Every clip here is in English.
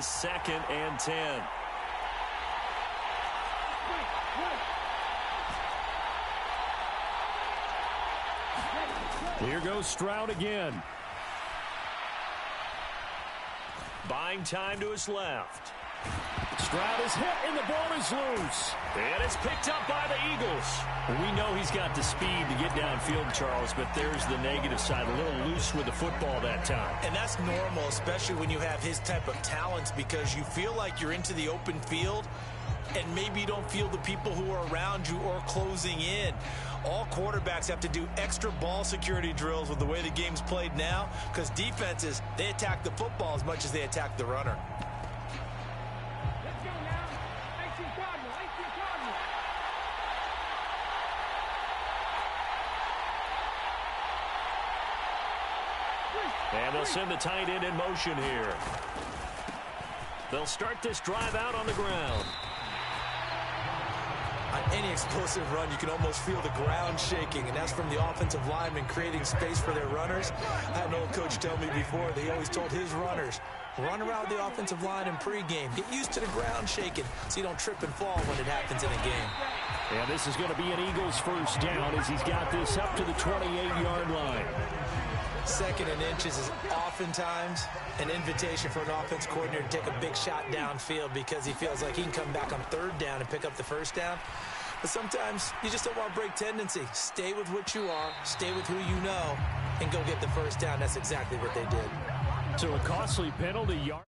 Second and 10. Here goes Stroud again. Buying time to his left. Stroud is hit and the ball is loose. And it's picked up by the Eagles. We know he's got the speed to get downfield, Charles, but there's the negative side. A little loose with the football that time. And that's normal, especially when you have his type of talents, because you feel like you're into the open field and maybe you don't feel the people who are around you or closing in. All quarterbacks have to do extra ball security drills with the way the game's played now, because defenses, they attack the football as much as they attack the runner. And they'll send the tight end in motion here. They'll start this drive out on the ground. On any explosive run, you can almost feel the ground shaking, and that's from the offensive linemen creating space for their runners. I had an old coach tell me before, they always told his runners, run around the offensive line in pregame. Get used to the ground shaking so you don't trip and fall when it happens in a game. And this is going to be an Eagles first down as he's got this up to the 28-yard line. Second and inches is oftentimes an invitation for an offense coordinator to take a big shot downfield because he feels like he can come back on third down and pick up the first down. But sometimes you just don't want to break tendency. Stay with what you are, stay with who you know, and go get the first down. That's exactly what they did. So a costly penalty yard.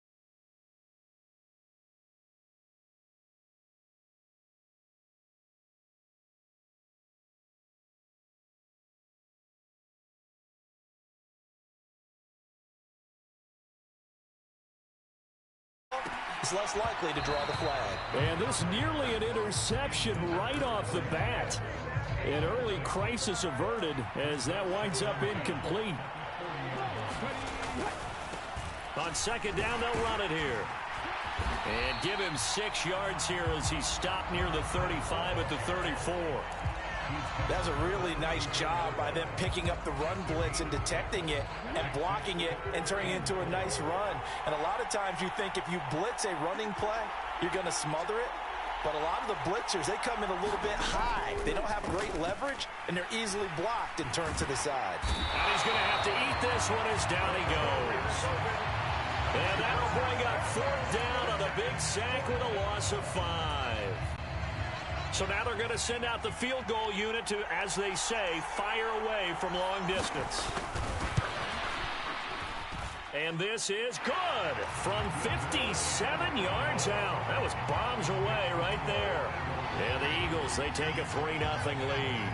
Is less likely to draw the flag. And this nearly an interception right off the bat. An early crisis averted as that winds up incomplete. On second down, they'll run it here. And give him 6 yards here as he's stopped near the 35 at the 34. That's a really nice job by them picking up the run blitz and detecting it and blocking it and turning it into a nice run. And a lot of times you think if you blitz a running play, you're going to smother it. But a lot of the blitzers, they come in a little bit high. They don't have great leverage, and they're easily blocked and turned to the side. And he's going to have to eat this one as down he goes. And that'll bring up fourth down on a big sack with a loss of 5. So now they're going to send out the field goal unit to, as they say, fire away from long distance. And this is good from 57 yards out. That was bombs away right there. And the Eagles, they take a 3-0 lead.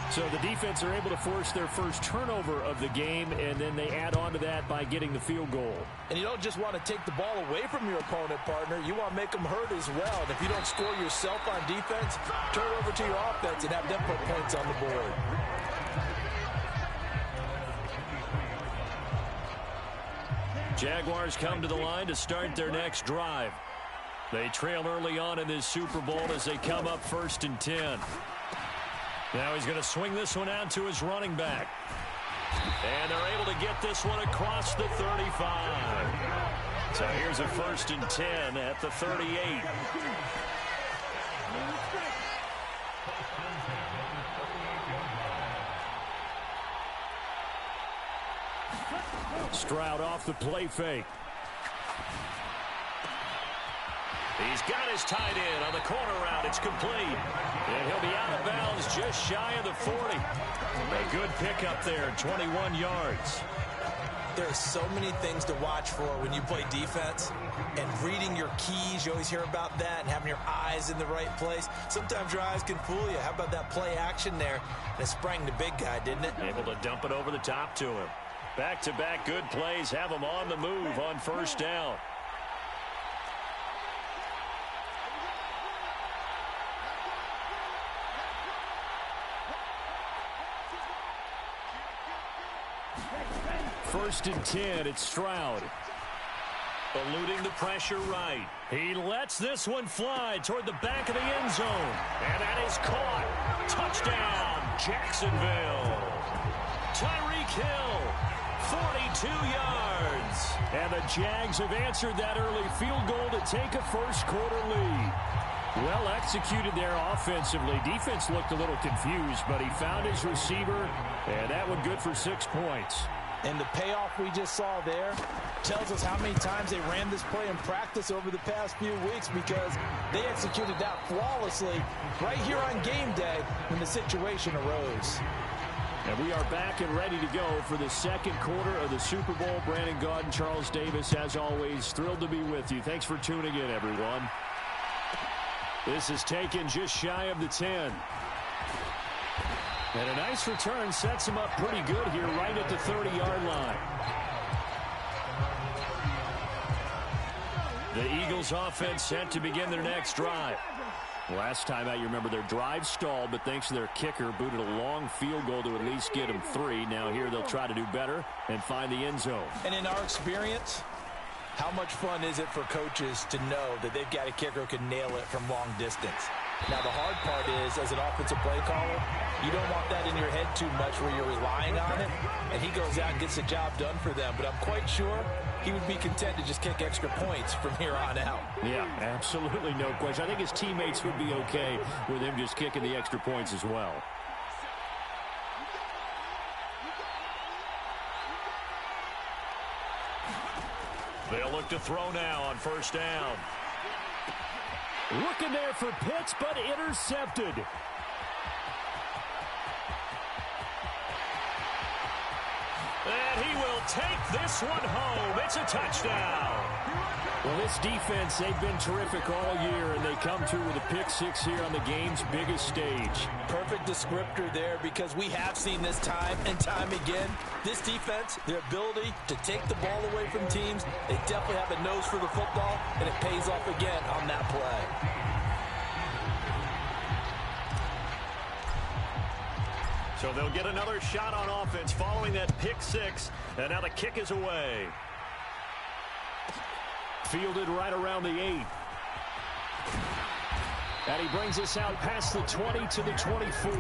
So the defense are able to force their first turnover of the game, and then they add on to that by getting the field goal. And you don't just want to take the ball away from your opponent, partner. You want to make them hurt as well. And if you don't score yourself on defense, turn it over to your offense and have them put points on the board. Jaguars come to the line to start their next drive. They trail early on in this Super Bowl as they come up 1st and 10. Now he's going to swing this one out to his running back. And they're able to get this one across the 35. So here's a 1st and 10 at the 38. Stroud off the play fake. He's got his tight end on the corner route. It's complete. And he'll be out of bounds just shy of the 40. A good pickup there, 21 yards. There are so many things to watch for when you play defense. And reading your keys, you always hear about that, and having your eyes in the right place. Sometimes your eyes can fool you. How about that play action there? And it sprang the big guy, didn't it? Able to dump it over the top to him. Back-to-back good plays have him on the move on first down. First and 10, it's Stroud. Eluding the pressure right. He lets this one fly toward the back of the end zone. And that is caught. Touchdown, Jacksonville. Tyreek Hill 42 yards. And the Jags have answered that early field goal to take a first-quarter lead. Well executed there offensively. Defense looked a little confused, but he found his receiver, and that one good for 6 points. And the payoff we just saw there tells us how many times they ran this play in practice over the past few weeks, because they executed that flawlessly right here on game day when the situation arose. And we are back and ready to go for the second quarter of the Super Bowl. Brandon Gaud and Charles Davis, as always, thrilled to be with you. Thanks for tuning in, everyone. This is taken just shy of the 10. And a nice return sets him up pretty good here right at the 30-yard line. The Eagles offense set to begin their next drive. Last time out, you remember their drive stalled, but thanks to their kicker, booted a long field goal to at least get them 3. Now here they'll try to do better and find the end zone. And in our experience, how much fun is it for coaches to know that they've got a kicker who can nail it from long distance? Now, the hard part is, as an offensive play caller, you don't want that in your head too much where you're relying on it, and he goes out and gets the job done for them. But I'm quite sure he would be content to just kick extra points from here on out. Yeah, absolutely no question. I think his teammates would be okay with him just kicking the extra points as well. They'll look to throw now on first down. Looking there for Pitts, but intercepted. And he will take this one home. It's a touchdown. Well, this defense, they've been terrific all year, and they come through with a pick six here on the game's biggest stage. Perfect descriptor there, because we have seen this time and time again. This defense, their ability to take the ball away from teams, they definitely have a nose for the football, and it pays off again on that play. So they'll get another shot on offense following that pick six, and now the kick is away. Fielded right around the 8. And he brings us out past the 20 to the 24.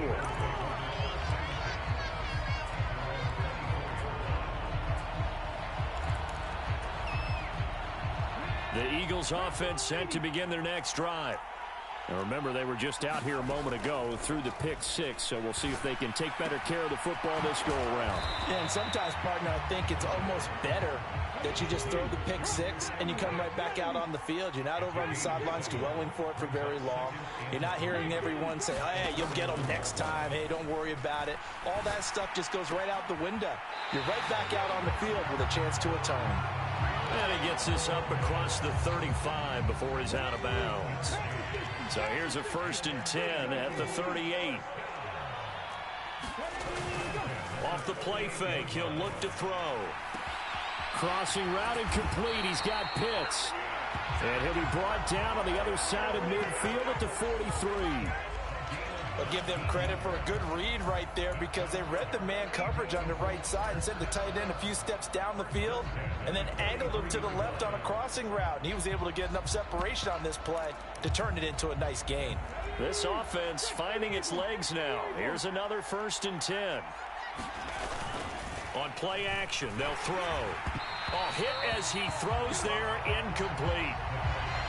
The Eagles offense set to begin their next drive. And remember, they were just out here a moment ago through the pick six, so we'll see if they can take better care of the football this go around. Yeah, and sometimes, partner, I think it's almost better that you just throw the pick six and you come right back out on the field. You're not over on the sidelines dwelling for it for very long. You're not hearing everyone say, oh, hey, you'll get them next time. Hey, don't worry about it. All that stuff just goes right out the window. You're right back out on the field with a chance to atone. And he gets this up across the 35 before he's out of bounds. So here's a 1st and 10 at the 38. Off the play fake, he'll look to throw. Crossing route incomplete. He's got Pitts. And he'll be brought down on the other side of midfield at the 43. I'll give them credit for a good read right there, because they read the man coverage on the right side and sent the tight end a few steps down the field and then angled him to the left on a crossing route. And he was able to get enough separation on this play to turn it into a nice gain. This offense finding its legs now. Here's another 1st and 10. On play action, they'll throw. Oh, hit as he throws there, incomplete.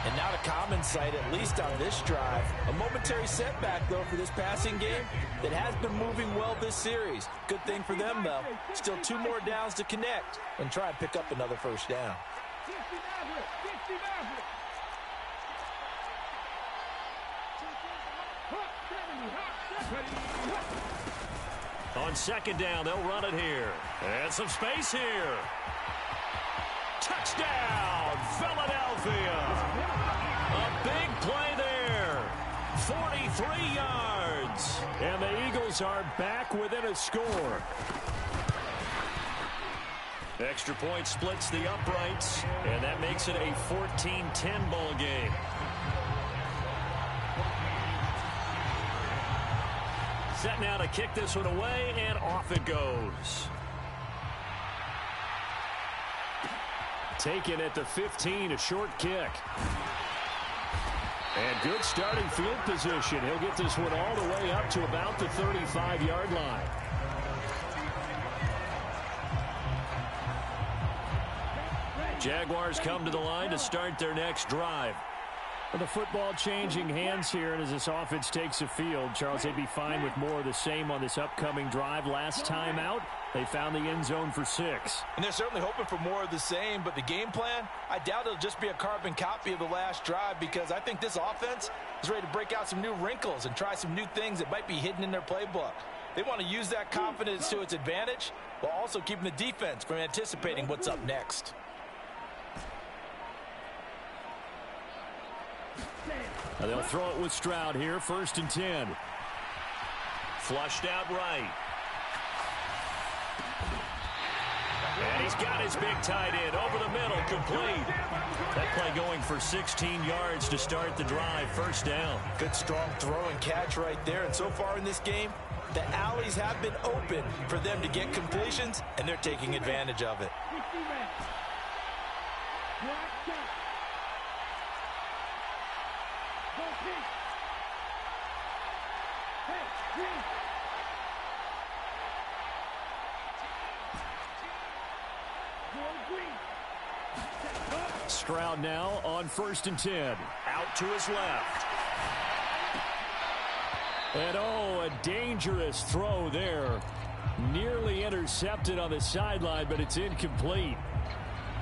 And not a common sight, at least on this drive. A momentary setback, though, for this passing game that has been moving well this series. Good thing for them, though. Still 2 more downs to connect and try and pick up another 1st down. On 2nd down, they'll run it here. And some space here. Touchdown, Philadelphia. A big play there. 43 yards. And the Eagles are back within a score. Extra point splits the uprights, and that makes it a 14-10 ball game. Set now to kick this one away, and off it goes. Taken at the 15, a short kick. And good starting field position. He'll get this one all the way up to about the 35-yard line. Jaguars come to the line to start their next drive. Well, the football changing hands here, and as this offense takes the field, Charles, they'd be fine with more of the same on this upcoming drive. Last time out, they found the end zone for 6. And they're certainly hoping for more of the same, but the game plan, I doubt it'll just be a carbon copy of the last drive, because I think this offense is ready to break out some new wrinkles and try some new things that might be hidden in their playbook. They want to use that confidence to its advantage while also keeping the defense from anticipating what's up next. Now they'll throw it with Stroud here, 1st and 10. Flushed out right. And he's got his big tight end over the middle, complete. That play going for 16 yards to start the drive, 1st down. Good strong throw and catch right there. And so far in this game, the alleys have been open for them to get completions, and they're taking advantage of it. Stroud now on 1st and 10. Out to his left. And a dangerous throw there. Nearly intercepted on the sideline, but it's incomplete.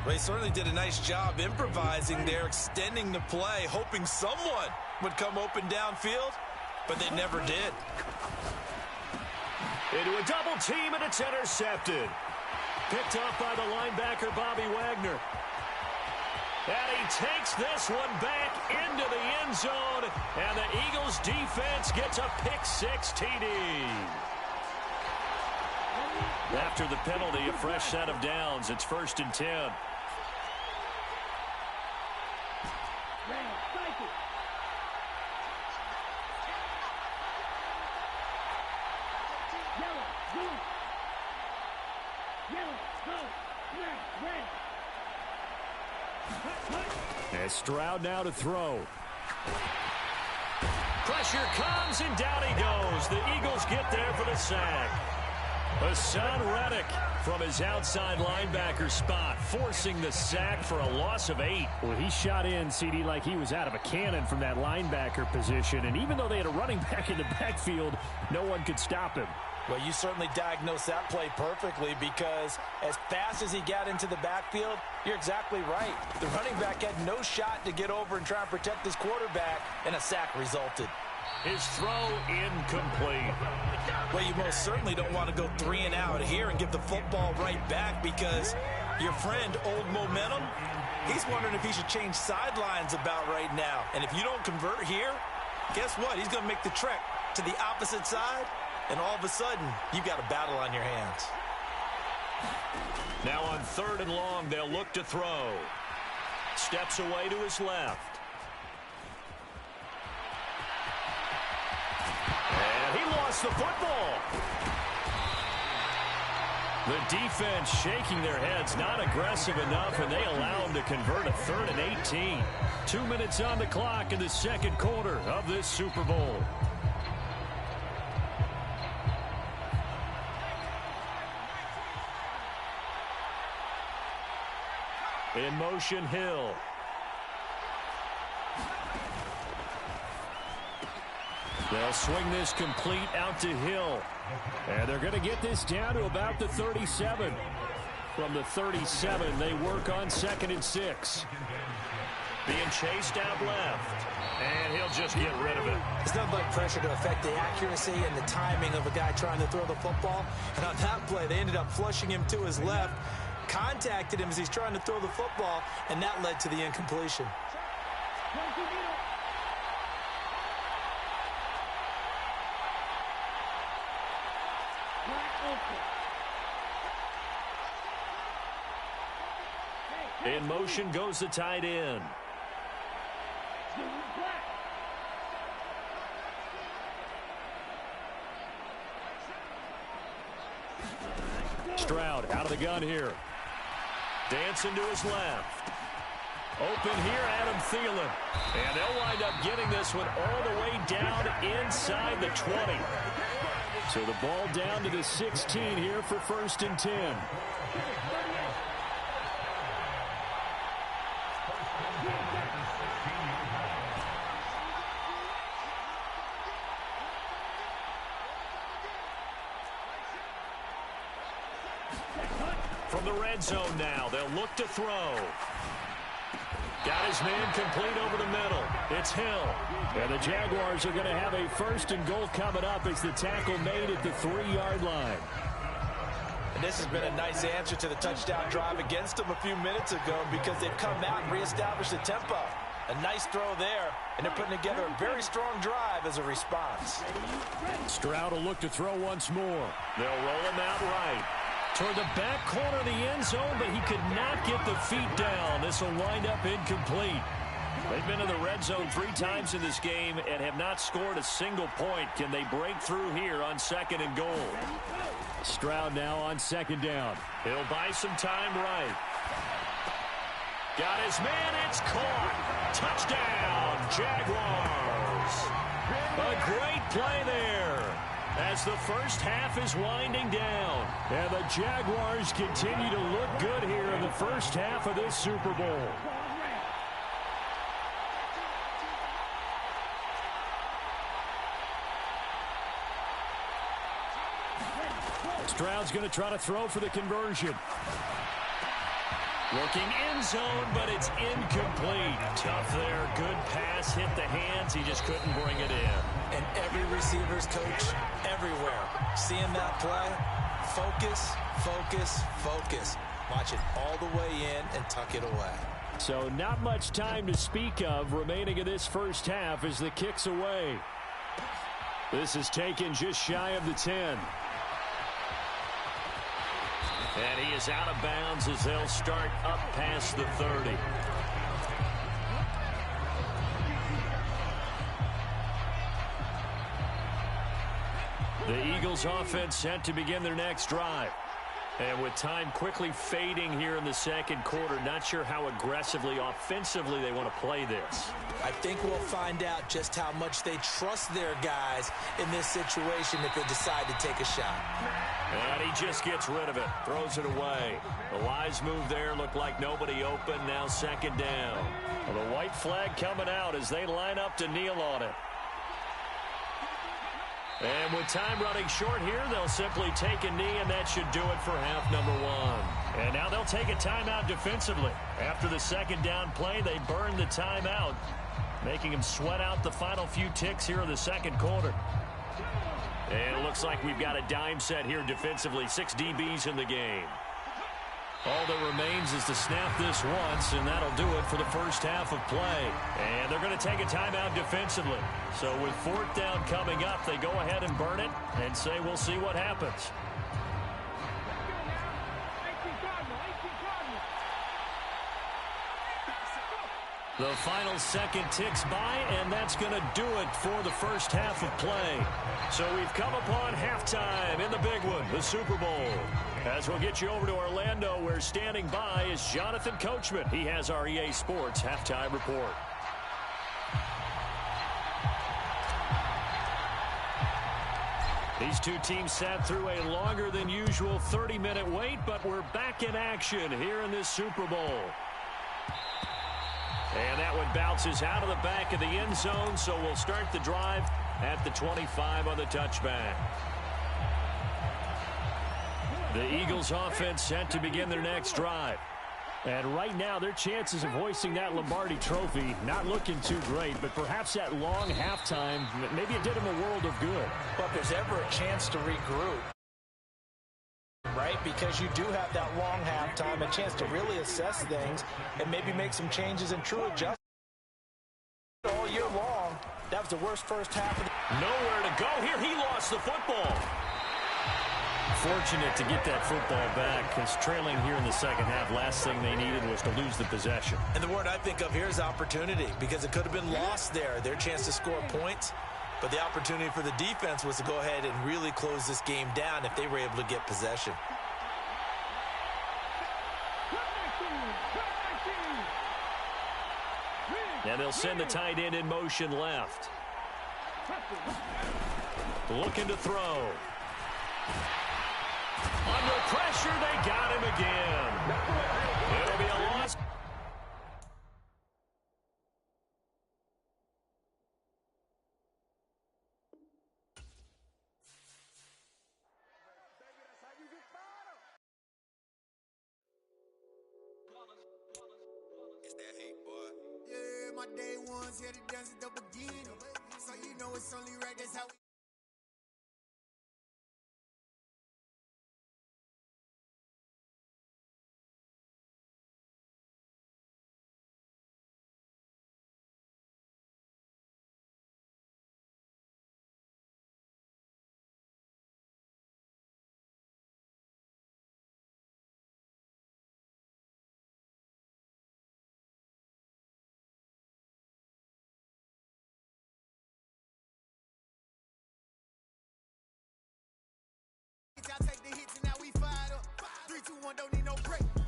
Well, he certainly did a nice job improvising there, extending the play, hoping someone would come open downfield, but they never did. Into a double team, and it's intercepted. Picked off by the linebacker, Bobby Wagner. And he takes this one back into the end zone, and the Eagles defense gets a pick-6 TD. After the penalty, a fresh set of downs. It's 1st and 10. And Stroud now to throw. Pressure comes, and down he goes. The Eagles get there for the sack. Hassan Reddick from his outside linebacker spot, forcing the sack for a loss of 8. Well, he shot in, CD, like he was out of a cannon from that linebacker position. And even though they had a running back in the backfield, no one could stop him. Well, you certainly diagnosed that play perfectly, because as fast as he got into the backfield, you're exactly right. The running back had no shot to get over and try and protect his quarterback, and a sack resulted. His throw incomplete. Well, you most certainly don't want to go 3 and out here and give the football right back, because your friend, Old Momentum, he's wondering if he should change sidelines about right now. And if you don't convert here, guess what? He's going to make the trek to the opposite side, and all of a sudden, you've got a battle on your hands. Now on 3rd and long, they'll look to throw. Steps away to his left. And he lost the football. The defense shaking their heads, not aggressive enough, and they allow him to convert a 3rd and 18. 2 minutes on the clock in the 2nd quarter of this Super Bowl. In motion, Hill. They'll swing this complete out to Hill. And they're going to get this down to about the 37. From the 37, they work on 2nd and 6. Being chased out left. And he'll just get rid of it. It's not like pressure to affect the accuracy and the timing of a guy trying to throw the football. And on that play, they ended up flushing him to his left. Contacted him as he's trying to throw the football, and that led to the incompletion. In motion goes the tight end. Stroud out of the gun here. Dancing to his left. Open here, Adam Thielen. And they'll wind up getting this one all the way down inside the 20. So the ball down to the 16 here for 1st and 10. From the red zone now, they'll look to throw. Got his man complete over the middle. It's Hill. And the Jaguars are going to have a 1st and goal coming up as the tackle made at the 3-yard line. And this has been a nice answer to the touchdown drive against them a few minutes ago because they've come out and reestablished the tempo. A nice throw there, and they're putting together a very strong drive as a response. Stroud will look to throw once more. They'll roll him out right. Toward the back corner of the end zone, but he could not get the feet down. This will wind up incomplete. They've been in the red zone 3 times in this game and have not scored a single point. Can they break through here on 2nd and goal? Stroud now on 2nd down. He'll buy some time right. Got his man. It's caught. Touchdown, Jaguars. A great play there as the first half is winding down. And the Jaguars continue to look good here in the first half of this Super Bowl. Stroud's going to try to throw for the conversion. Looking end zone, but it's incomplete. Tough there. Good pass. Hit the hands. He just couldn't bring it in. And every receiver's coach everywhere. Seeing that play, focus, focus, focus. Watch it all the way in and tuck it away. So not much time to speak of remaining in this first half as the kick's away. This is taken just shy of the 10. And he is out of bounds as they'll start up past the 30. The Eagles offense set to begin their next drive. And with time quickly fading here in the second quarter, not sure how aggressively, offensively they want to play this. I think we'll find out just how much they trust their guys in this situation if they decide to take a shot. And he just gets rid of it, throws it away. The wise move there looked like nobody open, now 2nd down. Well, the white flag coming out as they line up to kneel on it. And with time running short here, they'll simply take a knee, and that should do it for half number 1. And now they'll take a timeout defensively. After the 2nd down play, they burn the timeout, making them sweat out the final few ticks here in the second quarter. And it looks like we've got a dime set here defensively. 6 DBs in the game. All that remains is to snap this once, and that'll do it for the first half of play. And they're going to take a timeout defensively. So with 4th down coming up, they go ahead and burn it and say we'll see what happens. The final second ticks by, and that's going to do it for the first half of play. So we've come upon halftime in the big one, the Super Bowl. As we'll get you over to Orlando, where standing by is Jonathan Coachman. He has our EA Sports halftime report. These two teams sat through a longer than usual 30-minute wait, but we're back in action here in this Super Bowl. And that one bounces out of the back of the end zone, so we'll start the drive at the 25 on the touchback. The Eagles offense set to begin their next drive. And right now, their chances of hoisting that Lombardi trophy not looking too great, but perhaps that long halftime, maybe it did them a world of good. But if there's ever a chance to regroup, right? Because you do have that long halftime, a chance to really assess things and maybe make some changes and true adjustments all year long. That was the worst first half. Nowhere to go here. He lost the football. Fortunate to get that football back, because trailing here in the second half, last thing they needed was to lose the possession. And the word I think of here is opportunity, because it could have been lost there, their chance to score points. But the opportunity for the defense was to go ahead and really close this game down if they were able to get possession. And they'll send the tight end in motion left. Looking to throw. Under pressure, they got him again. It'll be a loss. my day ones, here to dance at the beginning. So you know it's only right, that's how we... Y'all take the hits and now we fired up. 3, 2, 1, don't need no break.